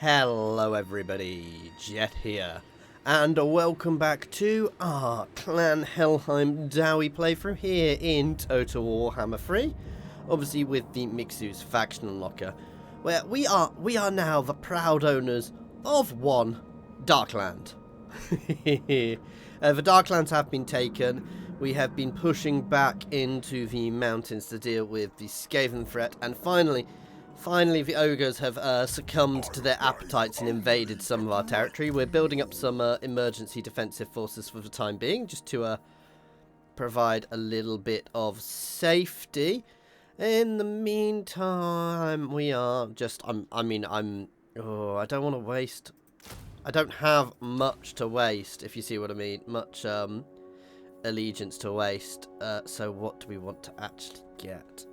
Hello everybody, Jet here, and welcome back to our Clan Helhein dawi playthrough here in Total Warhammer 3, obviously with the Mixu's faction unlocker, where we are now the proud owners of one Darkland. The Darklands have been taken. We have been pushing back into the mountains to deal with the Skaven threat, and finally the ogres have succumbed to their appetites and invaded some of our territory. We're building up some emergency defensive forces for the time being, just to provide a little bit of safety. In the meantime, we are just, I don't want to waste, I don't have much to waste, if you see what I mean, much allegiance to waste, so what do we want to actually get?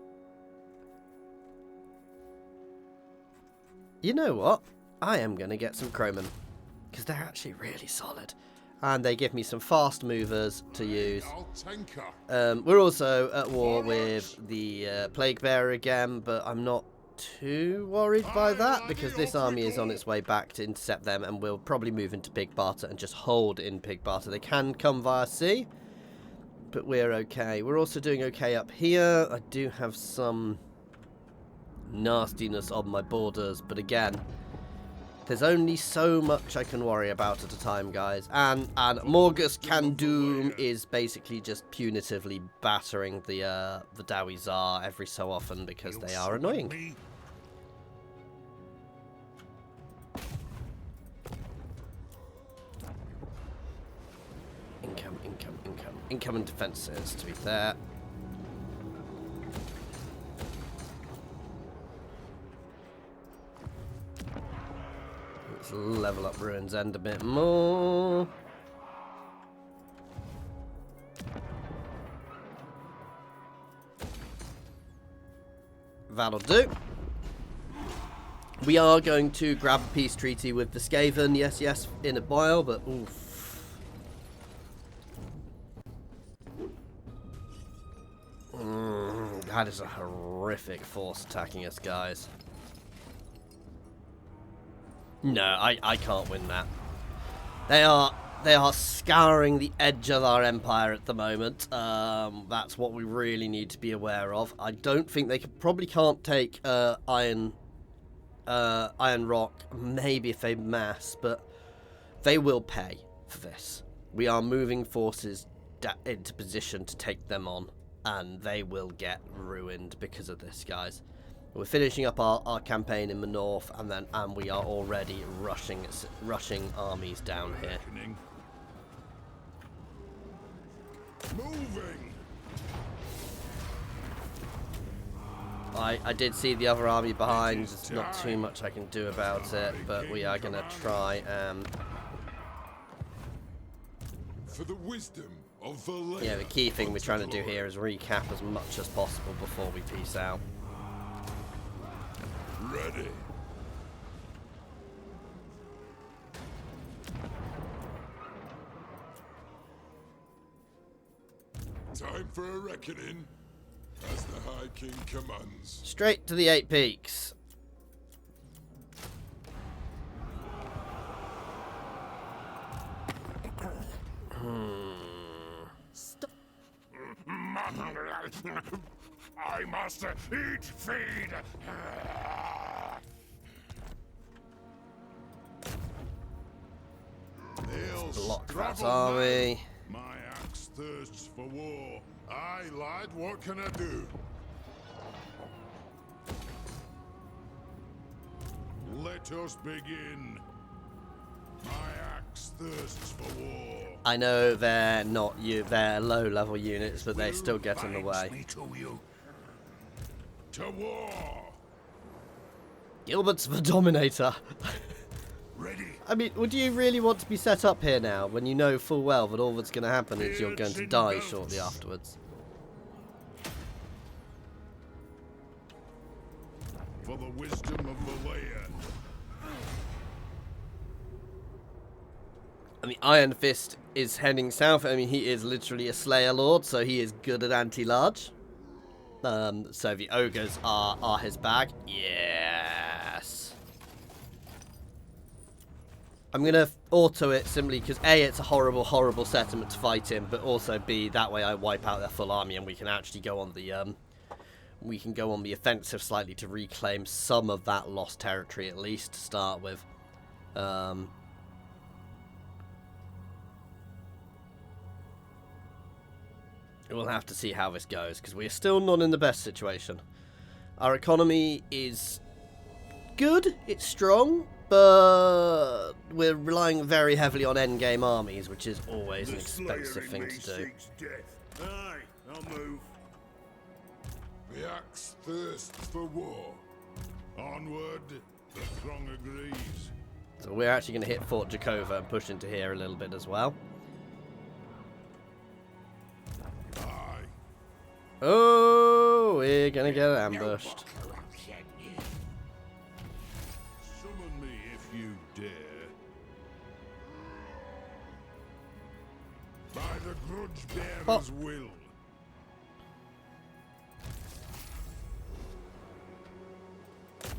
You know what? I am going to get some Chromen, because they're actually really solid. And they give me some fast movers to use. We're also at war with the Plague Bearer again, but I'm not too worried by that, because this army is on its way back to intercept them, and we'll probably move into Pig Barter and just hold in Pig Barter. They can come via sea, but we're okay. We're also doing okay up here. I do have some nastiness on my borders, but again, there's only so much I can worry about at a time, guys. And Morgus Kandum is basically just punitively battering the Dawi Tsar every so often because they are annoying. Incoming defenses, to be fair. Let's level up Ruin's End a bit more. That'll do. We are going to grab a peace treaty with the Skaven, yes, in a while, but oof. That is a horrific force attacking us, guys. No, I can't win that. They are scouring the edge of our empire at the moment. That's what we really need to be aware of. I don't think they probably can't take Iron Rock, maybe if they mass, but they will pay for this. We are moving forces into position to take them on, and they will get ruined because of this, guys. We're finishing up our campaign in the north, and we are already rushing armies down here. Moving. I did see the other army behind. There's not too much I can do about it, but we are going to try and... For the wisdom of the yeah, the key thing we're trying to do here is recap as much as possible before we peace out. Ready. Time for a reckoning, as the High King commands. Straight to the 8 Peaks. Stop. I must eat, feed. Block that army. My axe thirsts for war. Aye, lad, what can I do? Let us begin. My axe thirsts for war. I know they're not they're low-level units, but they still get in the way. To war. Gilbert's the Dominator. Ready. I mean, would you really want to be set up here now when you know full well that all that's going to happen is you're going to die shortly afterwards? For the wisdom of the land. I mean, Iron Fist is heading south. I mean, he is literally a Slayer Lord, so he is good at anti-large. So the ogres are his bag. Yes. I'm going to auto it simply because A, it's a horrible, horrible settlement to fight in, but also B, that way I wipe out their full army and we can actually go on the offensive slightly to reclaim some of that lost territory at least to start with. We'll have to see how this goes because we are still not in the best situation. Our economy is good, it's strong, but we're relying very heavily on endgame armies, which is always an expensive thing to do. Aye, I'll move. The axe thirsts for war. Onward, the throng agrees. So we're actually going to hit Fort Jakova and push into here a little bit as well. Aye. Oh, we're going to get ambushed. Summon me if you dare. By the grudge bearer's will.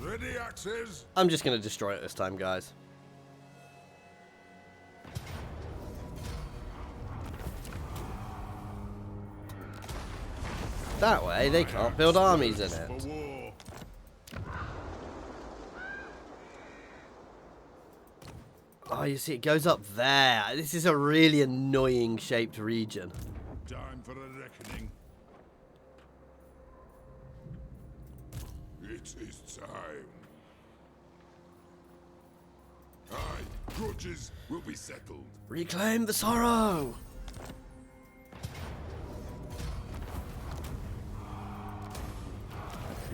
Ready, axes? I'm just going to destroy it this time, guys. That way, they can't build armies in it. Oh, you see, it goes up there. This is a really annoying shaped region. Time for a reckoning. It is time. Aye, grudges will be settled. Reclaim the sorrow!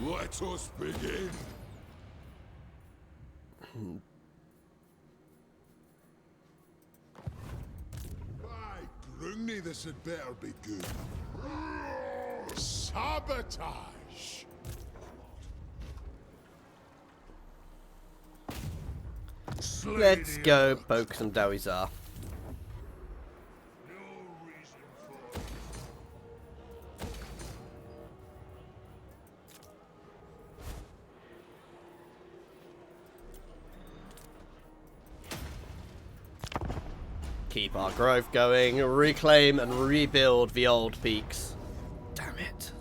Let us begin. Aye, Grungni, this had better be good. Sabotage! Let's go poke some dawies off. Keep our growth going, reclaim and rebuild the old peaks. Damn it.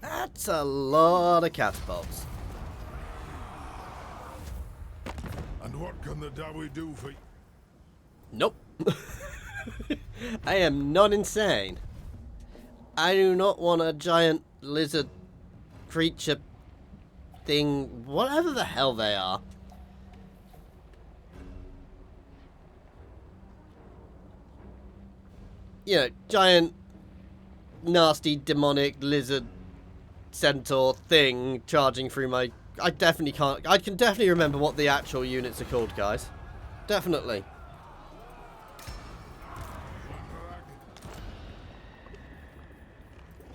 That's a lot of catapults. And what can the dawi do for you? Nope. I am not insane. I do not want a giant lizard creature thing, whatever the hell they are. You know, giant, nasty, demonic lizard centaur thing charging through my... I definitely can't... I can definitely remember what the actual units are called, guys. Definitely.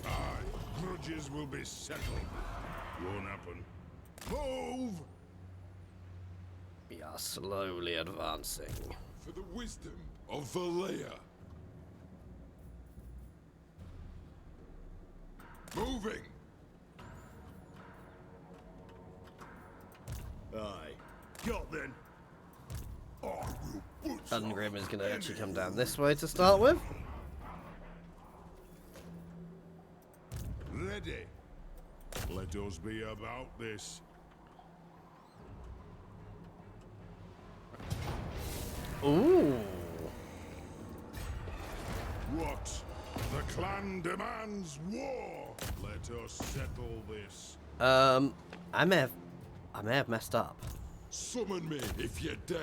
Aye, grudges will be settled. Won't happen. Move! We are slowly advancing. For the wisdom of Valea. Moving! Aye. Got then. I will butcher. Ungrim is going to actually come down this way to start with. Ready. Let us be about this. Ooh. What? The clan demands war. Let us settle this. I may have messed up. Summon me if you dare.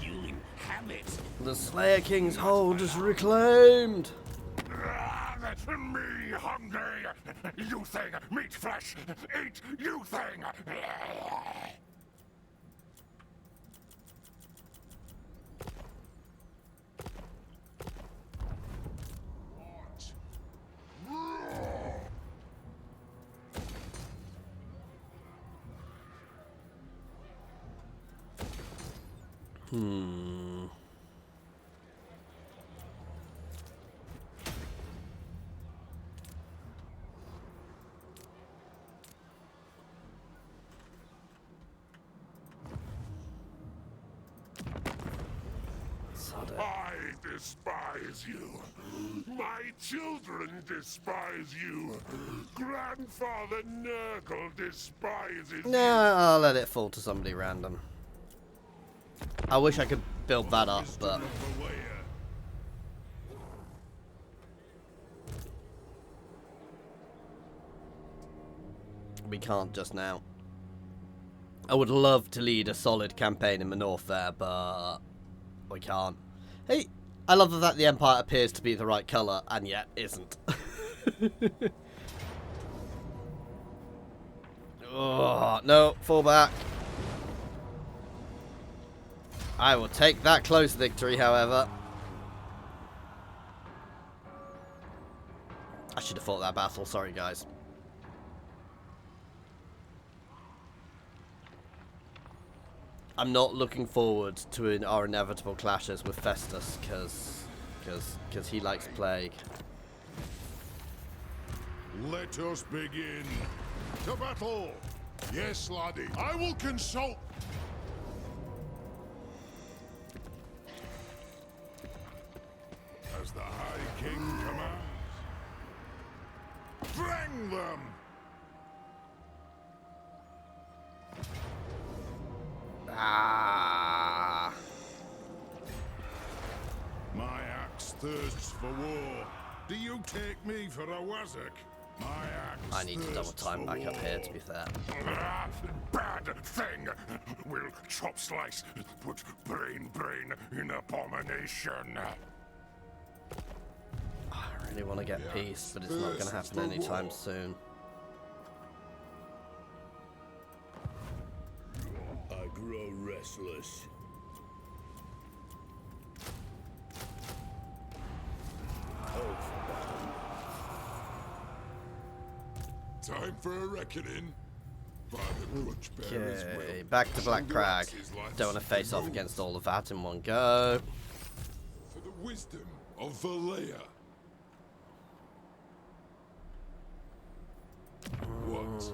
You inhabit The Slayer King's hold is reclaimed. me hungry. You thing, meat flesh. Eat you thing. I despise you. My children despise you. Grandfather Nurgle despises No, I'll let it fall to somebody random. I wish I could build that up, but we can't just now. I would love to lead a solid campaign in the north there, but we can't. Hey, I love that the Empire appears to be the right colour, and yet isn't. Oh, no, fall back. I will take that close victory, however. I should have fought that battle, sorry guys. I'm not looking forward to our inevitable clashes with Festus, because he likes plague. Let us begin. To battle! Yes, laddie. I will consult. As the High King commands. Bring them! Ah. My axe thirsts for war. Do you take me for a wazzock? My axe I need to double thirsts time for back up here, war. to be fair. Bad thing! Will chop slice, put brain in abomination. I really want to get peace, but it's not going to happen anytime soon. I grow restless. Time for a reckoning. By the grudge bearer's Okay, will. back to Black Crag. His life Don't want to face off rose against all of that in one go. For the wisdom of Valea. What?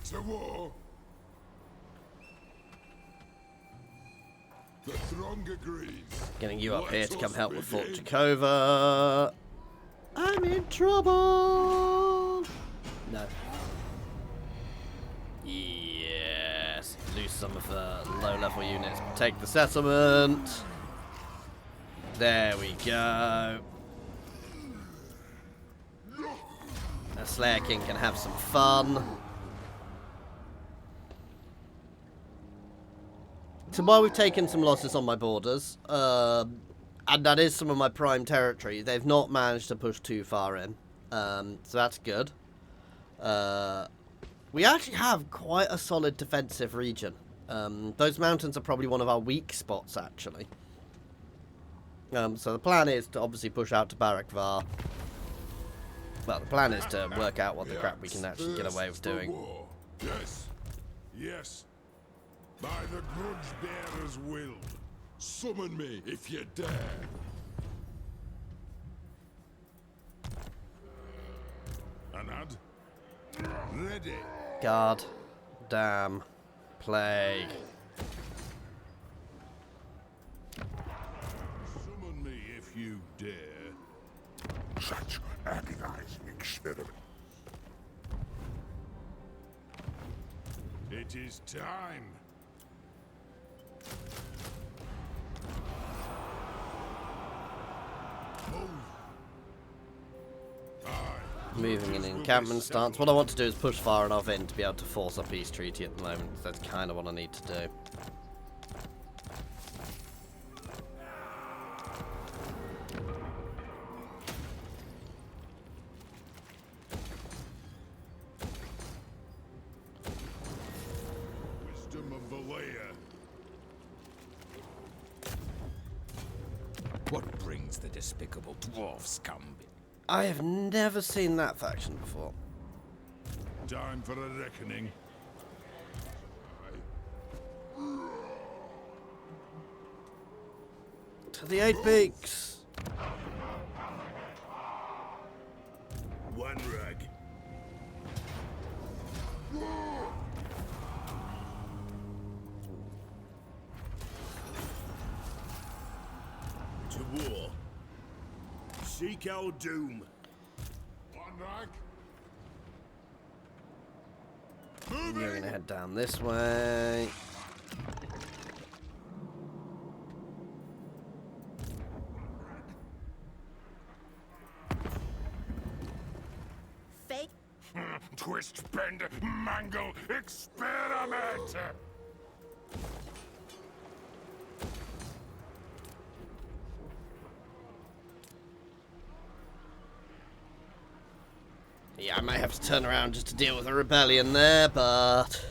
To war. The throng agrees. Getting you up here Let to come us help with Fort begin. Jakova. I'm in trouble. No. Yes. Lose some of the low-level units. Take the settlement. There we go. The Slayer King can have some fun. So while we've taken some losses on my borders, and that is some of my prime territory, they've not managed to push too far in. So that's good. We actually have quite a solid defensive region. Those mountains are probably one of our weak spots, actually. So the plan is to obviously push out to Barakvar. Well, the plan is to work out what the crap we can actually get away with doing. Yes. Yes. By the grudge bearer's will. Summon me if you dare. Anad? Ready. God damn plague. Summon me if you dare. Such agonizing experiment. It is time. Move. Moving in encampment stance. What I want to do is push far enough in to be able to force a peace treaty at the moment. That's kind of what I need to do. Wisdom of Valea. What brings the despicable dwarf scum? I have never seen that faction before. Time for a reckoning. To the 8 peaks. One rag. seek our doom. One rag. You're gonna head down this way. Fake. Twist, bend, mangle, experiment! Yeah, I might have to turn around just to deal with a rebellion there, but...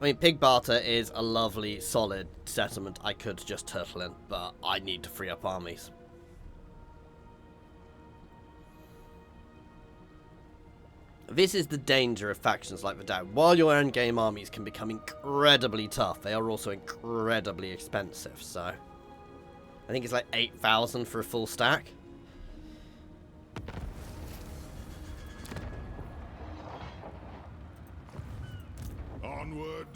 I mean, Pig Barter is a lovely, solid settlement I could just turtle in, but I need to free up armies. This is the danger of factions like the Dawi. While your endgame armies can become incredibly tough, they are also incredibly expensive, so... I think it's like 8,000 for a full stack. Onward,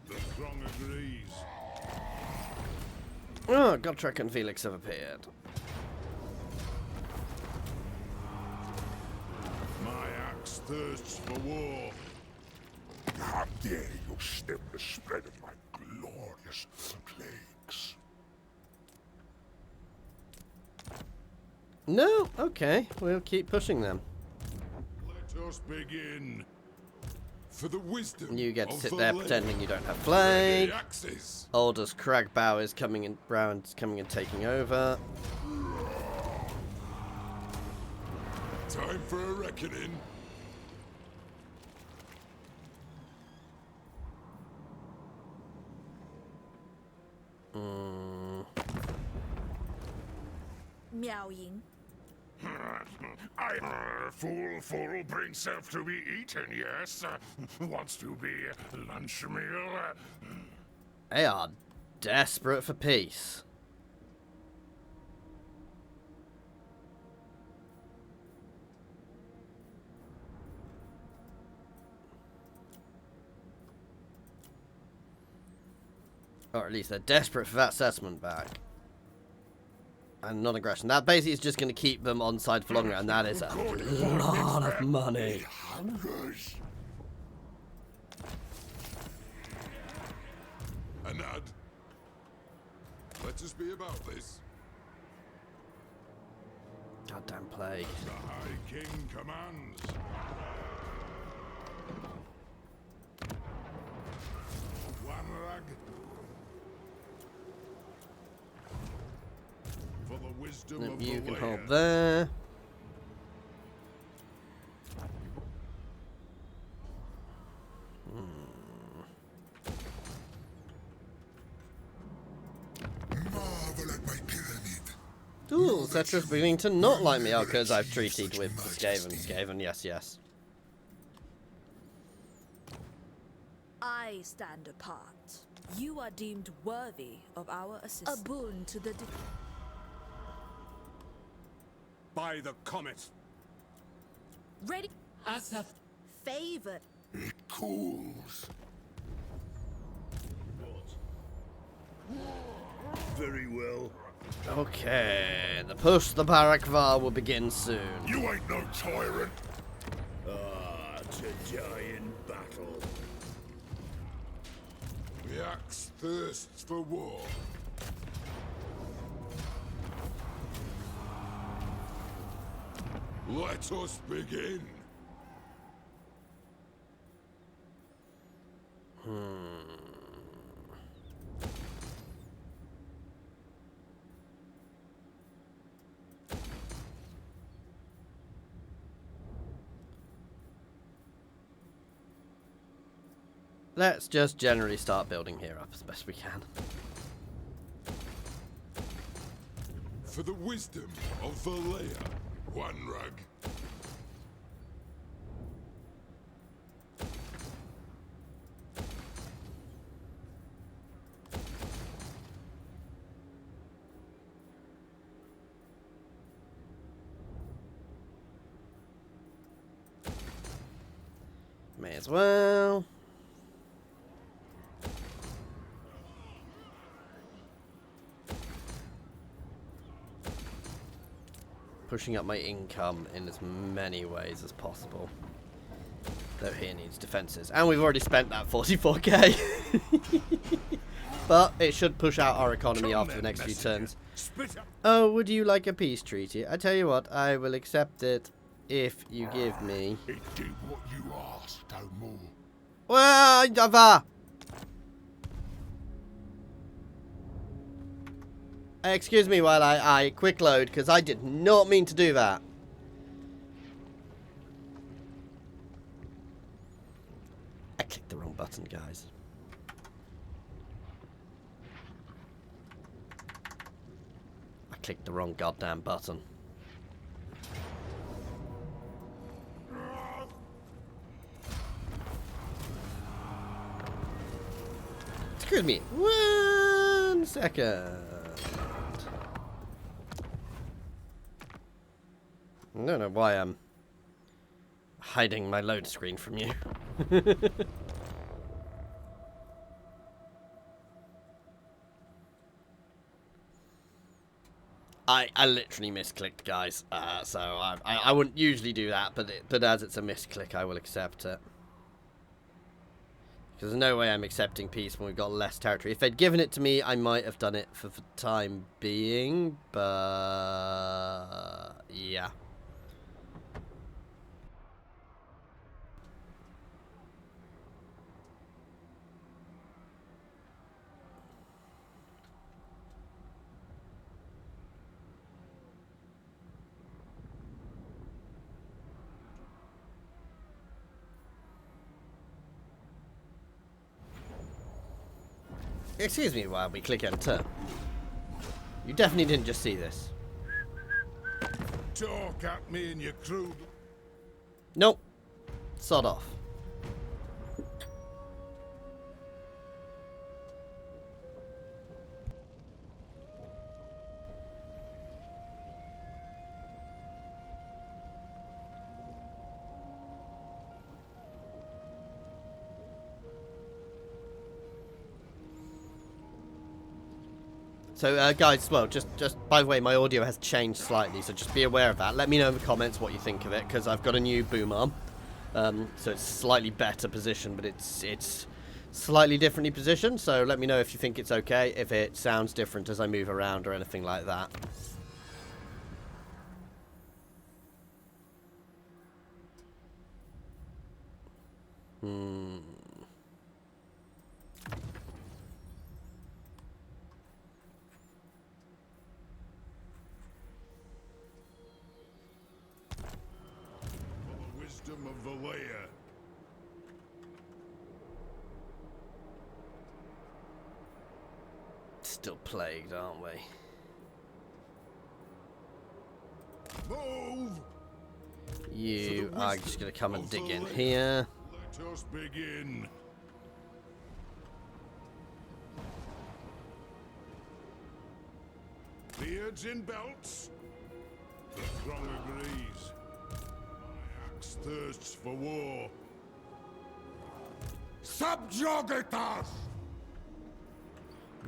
the throng agrees. Oh, Gotrek and Felix have appeared. My axe thirsts for war. How dare you stem the spread of my glorious plagues? No? Okay, we'll keep pushing them. Let us begin. For the wisdom You get to of sit the there land. pretending you don't have Ready plague. axes. Aldous Cragbow is coming in. Brown's coming and taking over. Time for a reckoning. Miao Ying. Fool brings self to be eaten, yes. Wants to be lunch meal. They are desperate for peace. Or at least they're desperate for that settlement back. And non-aggression. That basically is just going to keep them on side for longer, and that is a lot of money. Hungers. Anad. Let us be about this. Goddamn plague. The High King commands. One rag. For the wisdom of You the can hold land. there. Marvel at my pyramid. Ooh, Cetra's beginning to not like me. Oh, because I've treated with Skaven. Skaven, yes, yes. I stand apart. You are deemed worthy of our assistance. A boon to the By the comet. ready. As a favored. It cools. Very well. Okay, the push the Barakvar will begin soon. You ain't no tyrant. To die in battle. The axe thirsts for war. Let us begin. Let's just generally start building here up as best we can. For the wisdom of Valea. One rug. May as well. pushing up my income in as many ways as possible. Though here needs defences. And we've already spent that 44k. But it should push out our economy after the next few turns. Oh, would you like a peace treaty? I tell you what, I will accept it if you give me... It did what you asked, no more. Well, excuse me while I quick load, because I did not mean to do that. I clicked the wrong button, guys. I clicked the wrong goddamn button. Excuse me. 1 second. I don't know why I'm hiding my load screen from you. I literally misclicked, guys. So I wouldn't usually do that, but as it's a misclick, I will accept it. Because there's no way I'm accepting peace when we've got less territory. If they'd given it to me, I might have done it for the time being, but yeah. Excuse me while we click enter. You definitely didn't just see this. Talk at me and your crew. Nope. Sod off. So, guys, well, just by the way, my audio has changed slightly, so just be aware of that. Let me know in the comments what you think of it, because I've got a new boom arm. So it's slightly better positioned, but it's slightly differently positioned, so let me know if you think it's okay, if it sounds different as I move around or anything like that. Of Valea. Still plagued, aren't we? Move! You are just going to come and dig in here. Let us begin. Beards in belts. The throng agrees. Thirsts for war. Subjugate us!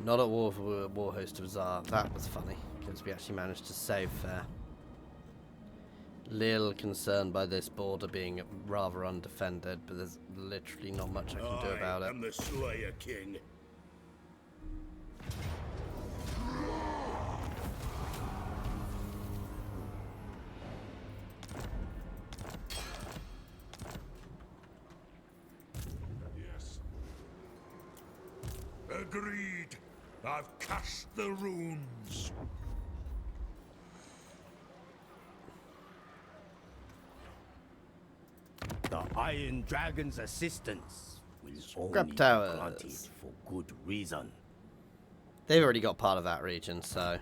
Not at war for war host of Tsar. That was funny, because we actually managed to save there. Little concerned by this border being rather undefended, but there's literally not much I can do about it. I am the Slayer King. Agreed. I've cast the runes. The Iron Dragon's assistance will Scrap only be towers. granted for good reason. They've already got part of that region, so...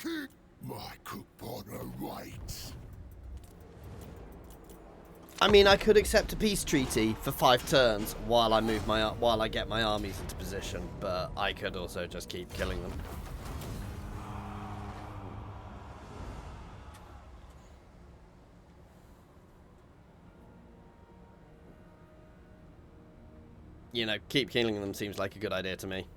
Keep my couponer right. I mean, I could accept a peace treaty for 5 turns while I get my armies into position, but I could also just keep killing them. you know, keep killing them seems like a good idea to me.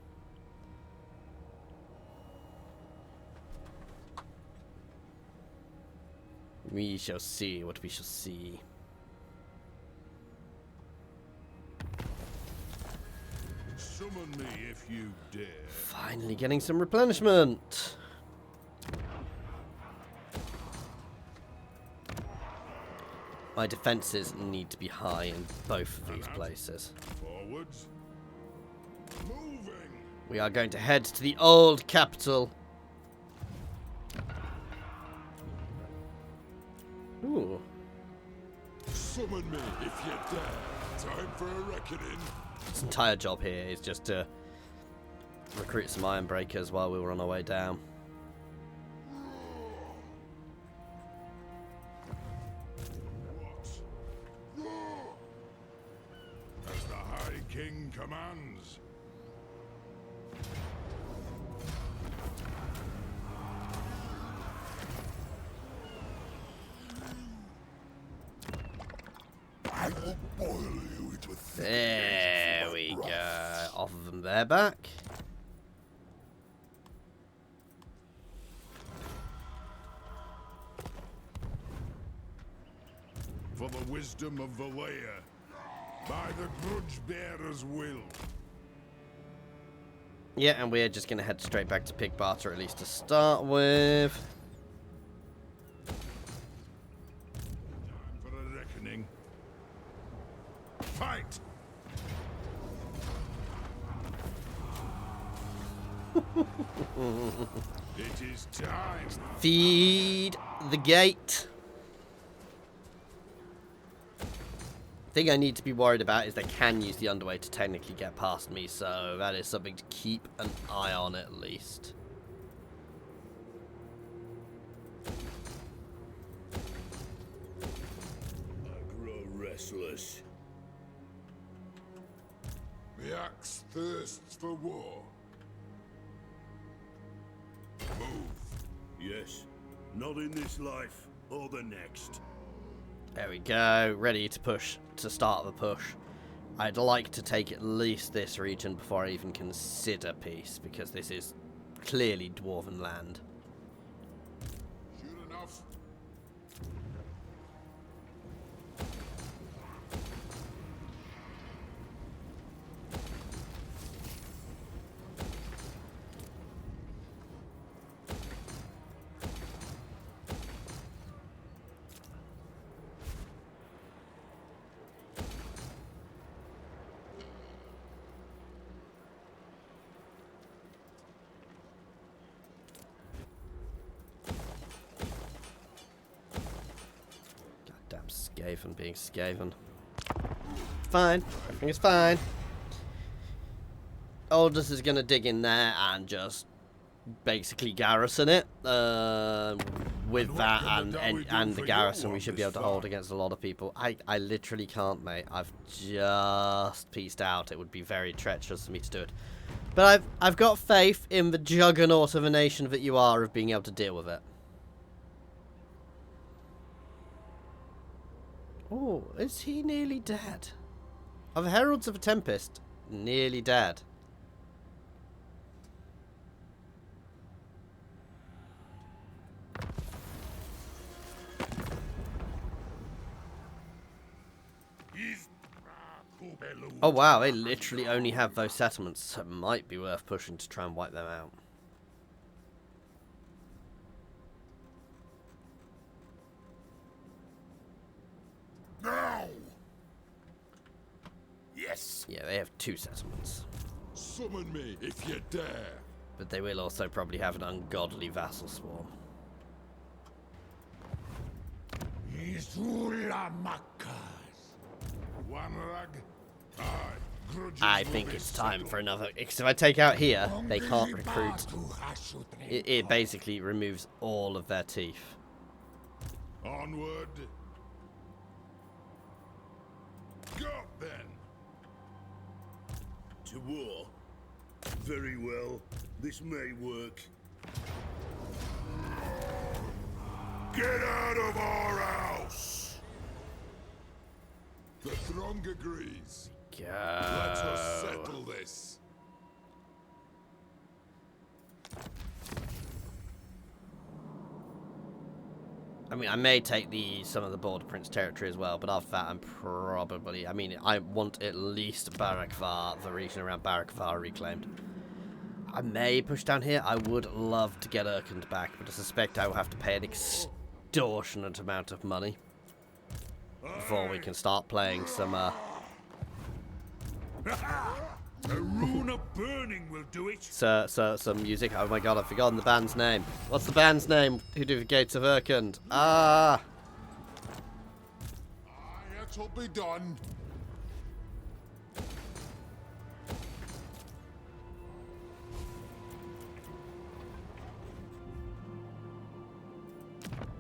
We shall see what we shall see. Summon me if you dare. Finally getting some replenishment. My defences need to be high in both of these places. Forwards. Moving. We are going to head to the old capital. Ooh. Summon me if you dare. Time for a reckoning. This entire job here is just to recruit some iron breakers while we were on our way down. As the High King commands. I will boil you into thick There we go. Off of them there back. For the wisdom of Valea, by the grudge bearer's will. Yeah, and we're just going to head straight back to Pig Barter, at least to start with. Time for a reckoning. Fight! It is time. Feed the gate. Thing I need to be worried about is they can use the underway to technically get past me, so that is something to keep an eye on at least. I grow restless. The axe thirsts for war. Move. Yes. Not in this life or the next. There we go, ready to push, to start the push. I'd like to take at least this region before I even consider peace, because this is clearly dwarven land. Sure enough. Goddamn Skaven being Skaven. Fine, everything is fine. Aldous is going to dig in there and just basically garrison it. With that and the garrison, we should be able to hold against a lot of people. I literally can't, mate. I've just pieced out. It would be very treacherous for me to do it. But I've got faith in the juggernaut of a nation that you are of being able to deal with it. Oh, is he nearly dead? Are the Heralds of a Tempest nearly dead? Oh wow, they literally only have those settlements, so it might be worth pushing to try and wipe them out. now. Yes. Yeah, they have 2 settlements. Summon me if you dare. But they will also probably have an ungodly vassal swarm. One rag. I think it's time for another. Because if I take out here, they can't recruit. It basically removes all of their teeth. Onward. Go then. To war? Very well. This may work. Get out of our house. The throng agrees. go. Let us settle this. I mean, I may take some of the Border Prince territory as well, but after that, I'm probably... I mean, I want at least Barakvar, the region around Barakvar, reclaimed. I may push down here. I would love to get Urkund back, but I suspect I will have to pay an extortionate amount of money before we can start playing some... A rune of burning will do it. some music. Oh my god, I've forgotten the band's name. What's the band's name? Who do the Gates of Urkund? Ah! It'll be done.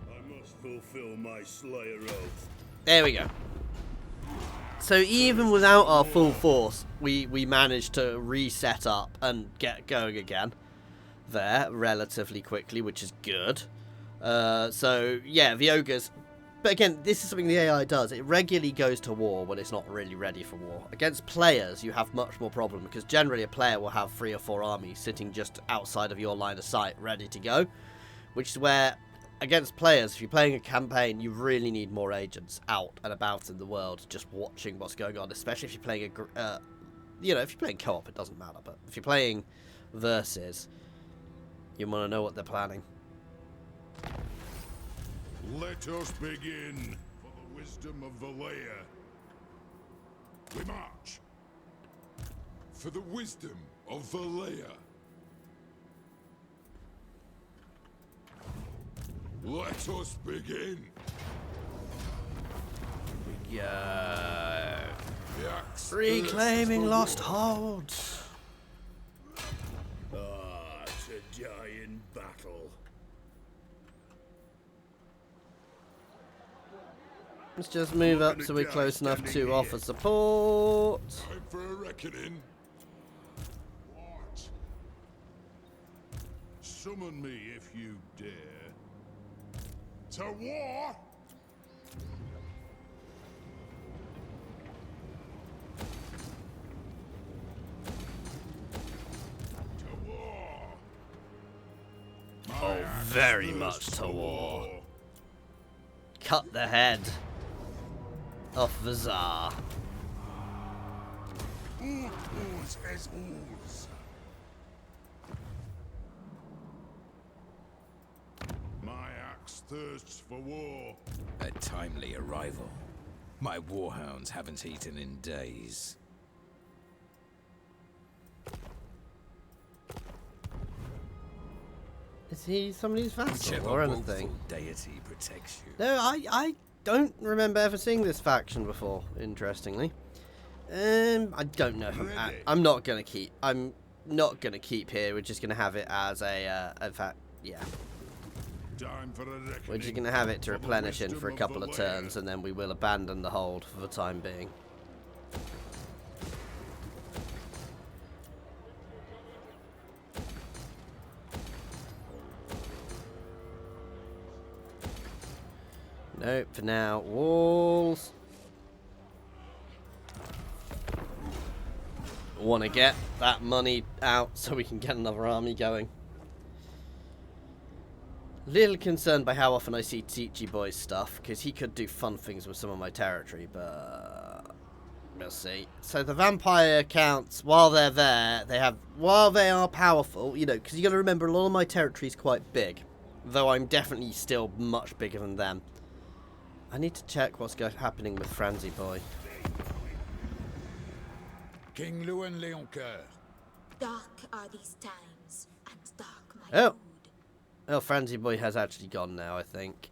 I must fulfill my Slayer oath. There we go. So even without our full force, we managed to reset up and get going again there relatively quickly, which is good. So yeah, the ogres. But again, this is something the AI does. It regularly goes to war when it's not really ready for war. Against players, you have much more problem because generally a player will have 3 or 4 armies sitting just outside of your line of sight, ready to go, which is where... Against players, if you're playing a campaign, you really need more agents out and about in the world, just watching what's going on. Especially if you're playing if you're playing co-op, it doesn't matter. But if you're playing versus, you want to know what they're planning. Let us begin for the wisdom of Valea. We march for the wisdom of Valea. Let us begin. Yeah. The axe Reclaiming thirsts for lost war. holds. Ah, to die in battle. Let's just move up so we're close enough to offer support. Time for a reckoning. What? Summon me if you dare. To war? To war. Oh, very much to war. Cut the head off the Tsar. Ooze as ooze. My axe thirsts for war. A timely arrival. My warhounds haven't eaten in days. Is he somebody's vassal Whichever or woeful anything? deity protects you. No, I don't remember ever seeing this faction before, interestingly. I don't know if I'm not gonna keep. I'm not gonna keep here. We're just gonna have it as a. In fact, yeah. Time for a reckoning. We're just gonna have it to for the replenish in wisdom for a couple of Valea. turns, and then we will abandon the hold for the time being. Nope, for now, walls. Want to get that money out so we can get another army going. Little concerned by how often I see Teachy Boy's stuff, because he could do fun things with some of my territory, but we'll see. So the vampire counts, while they're there, while they are powerful, you know, because you got to remember a lot of my territory is quite big, though I'm definitely still much bigger than them. I need to check what's happening with Franzi Boy. King Luan Leoncoeur. Dark are these times, and dark my Oh. mood. Oh, Franzi Boy has actually gone now, I think.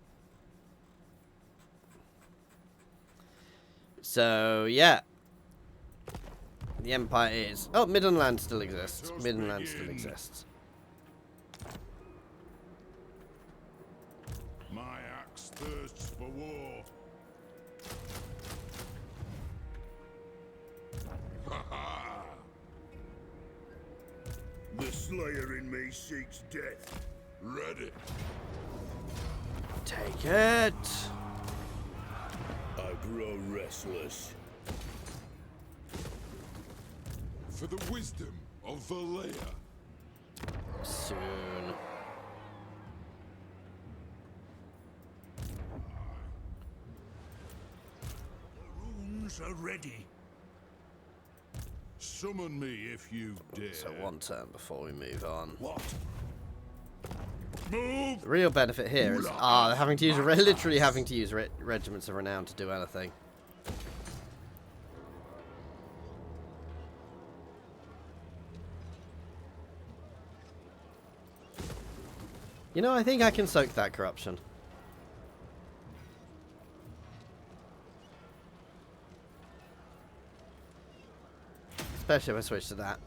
So, yeah. The Empire is... Oh, Middenland still exists. Middenland still exists. My axe thirsts for war. Ha ha! The Slayer in me seeks death. Ready. Take it! I grow restless. For the wisdom of Valea. Soon. The runes are ready. Summon me if you dare. So one turn before we move on. What? Move! The real benefit here is having to use literally having to use regiments of renown to do anything. You know, I think I can soak that corruption. Especially if I switch to that.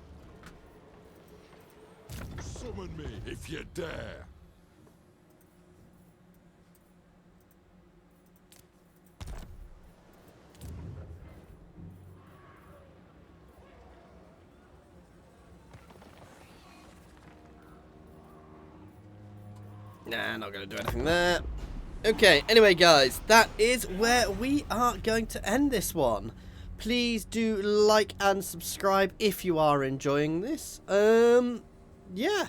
Summon me if you dare. Nah, not going to do anything there. Okay, anyway, guys, that is where we are going to end this one. Please do like and subscribe if you are enjoying this. Yeah.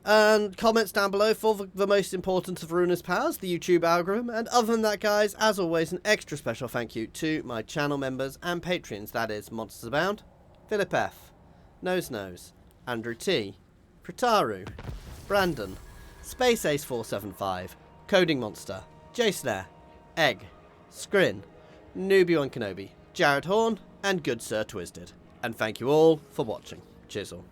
And comments down below for the most important of Runa's powers, the YouTube algorithm. And other than that, guys, as always, an extra special thank you to my channel members and patrons. That is Monsters Abound, Philip F, Nose, Andrew T, Pritaru, Brandon, Space Ace 475, Coding Monster, Jason Air, Egg, Scrin, Newbie1 Kenobi, Jared Horn, and Good Sir Twisted. And thank you all for watching. Cheers all.